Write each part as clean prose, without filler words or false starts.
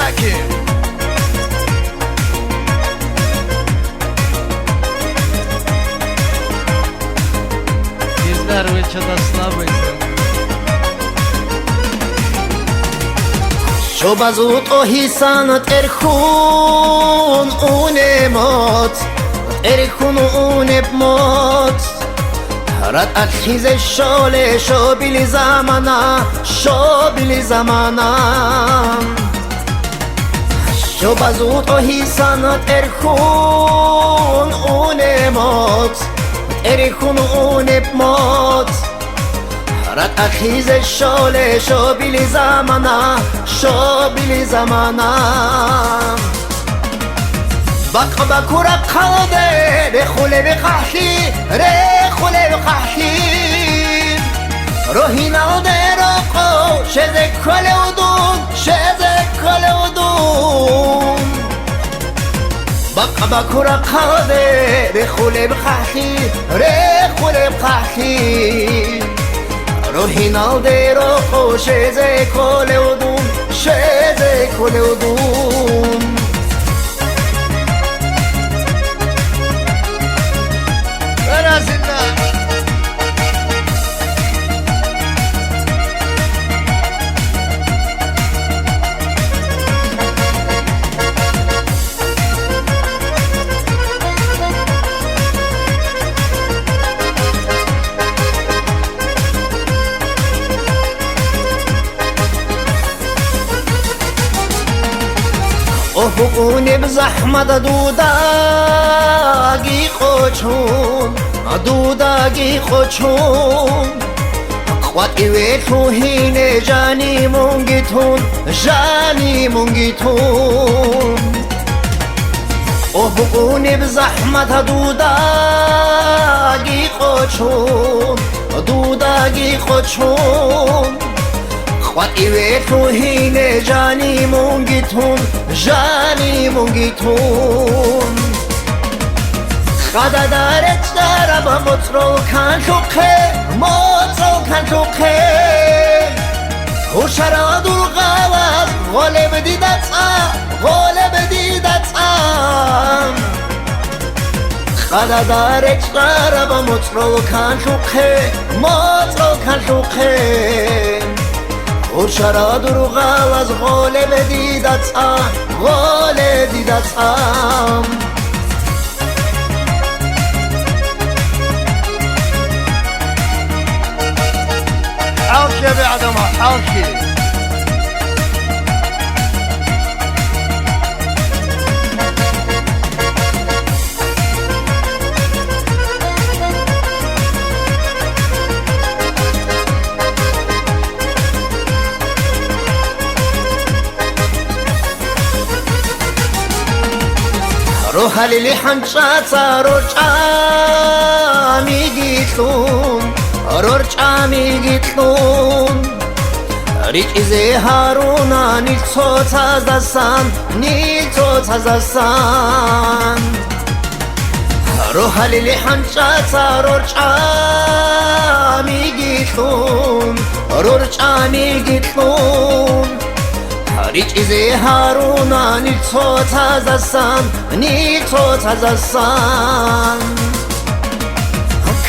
حكيم. Bizler ve çadasına شو بزود اوهیسان ترخون اون موت ترخون اون بموت رد الخیز شاله شو بلی زمانا شو بلی زمانا شو بزود اوهیسان ترخون اون موت ترخون اون بموت رد اخیز شاله شو بلی زمانا شو بلی زمانا بق بکورا قاده رخوله بقحی رخوله بقحی روحی نالده رقو شده کل ودون شده کل ودون بق بکورا قاده رخوله بقحی رخوله بقحی روحی نالده رقو شده کل ودون شده کل ودون اون بزحمت دوداگی خوچون دوداگی خوچون قوتی و توهین جانی مونگیتون جانی مونگیتون اون بزحمت دوداگی خوچون دوداگی خوچون قوتی و توهین جانی مونگیتون جانی مونگیتون خدا دارت دارم مطرو کن شوقه مطرو کن شوقه خوشرا دور غواز غالب دیدت غالب دیدت خدا دارت دارم مطرو کن شوقه مطرو کن شوقه خوشرا دروغ از غالب دیدت غالب دیدت حوشي بعد ما حوشي روح لیلی حنچاتا رورچامی گیتلون رورچامی گیتلون ریچ ایزی هارونا نیل تو تازدستان نیل تو تازدستان روح لیلی حنچاتا رورچامی گیتلون رورچامی گیتلون هیچ ایزی هارونا نیل تو تازدستان نیل تو تازدستان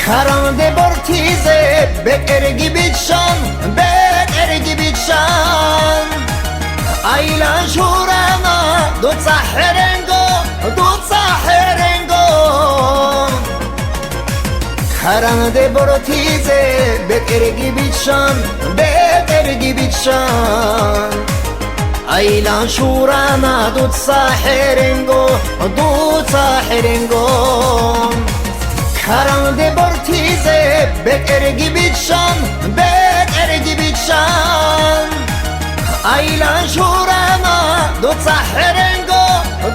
کرانده برتیزه به ارگی بیچان به ارگی بیچان ایلا شورانا دو سحرنگو دو سحرنگو کرانده برتیزه به ارگی بیچان به ارگی بیچان ایلا شورانا دوت ساحرنگو دوت ساحرنگو کرانده برتیزه به ارگی بیچان به ارگی بیچان ایلا شورانا دوت ساحرنگو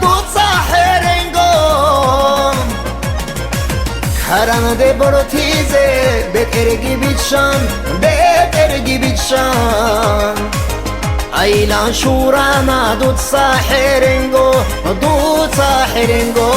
دوت ساحرنگو کرانده برتیزه به ارگی بیچان به ارگی بیچان ایلا شورانا دوت ساحرنگو دوت ساحرنگو